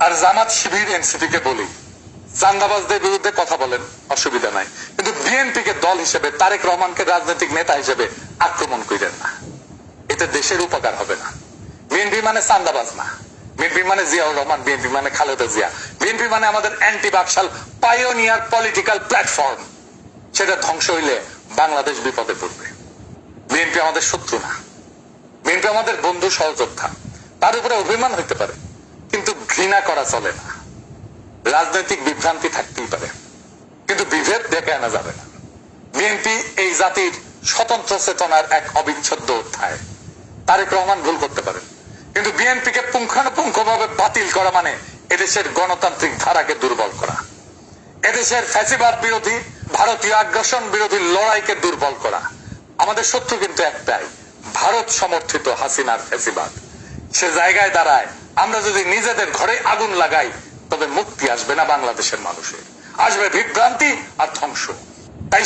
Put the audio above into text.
আর Jamaat Shibir NCP কে বলি, চান্দাবাজদের বিরুদ্ধে কথা বলেন, অসুবিধা নাই, কিন্তু বিএনপি কে দল হিসেবে, তারেক রহমানকে রাজনৈতিক নেতা হিসেবে আক্রমণ করেন না। এতে দেশের উপকার হবে না। বিএনপি মানে চান্দাবাজ না, বিএনপি মানে জিয়াউর রহমান, বিএনপি মানে খালেদা জিয়া, বিএনপি মানে আমাদের anti Baksal pioneer political platform. সেটা ধ্বংস হইলে বাংলাদেশ বিপদে পড়বে। বিএনপি আমাদের শত্রু না, বিএনপি আমাদের বন্ধু সহযোদ্ধা। তার উপরে অভিমান হইতে পারে, কিন্তু ঘৃণা করা চলে না। রাজনৈতিক বিভ্রান্তি থাকতেই পারে, কিন্তু বিভেদ ডেকে আনা যাবে না। বিএনপি এই জাতির স্বতন্ত্র চেতনার এক অবিচ্ছেদ্য অধ্যায়। তারেক রহমান ভুল করতে পারেন, কিন্তু বিএনপি কে পুঙ্খানুপুঙ্খভাবে বাতিল করা মানে এদেশের গণতান্ত্রিক ধারাকে দুর্বল করা, এদেশের ফ্যাসিবাদ বিরোধী, ভারতীয় আগ্রাসন বিরোধী লড়াইকে দুর্বল করা। আমাদের শত্রু কিন্তু একটাই, ভারত সমর্থিত হাসিনার ফ্যাসিবাদ। সে জায়গায় দাঁড়ায় আমরা যদি নিজেদের ঘরে আগুন লাগাই, তবে মুক্তি আসবে না বাংলাদেশের মানুষের, আসবে বিভ্রান্তি আর ধ্বংস। তাই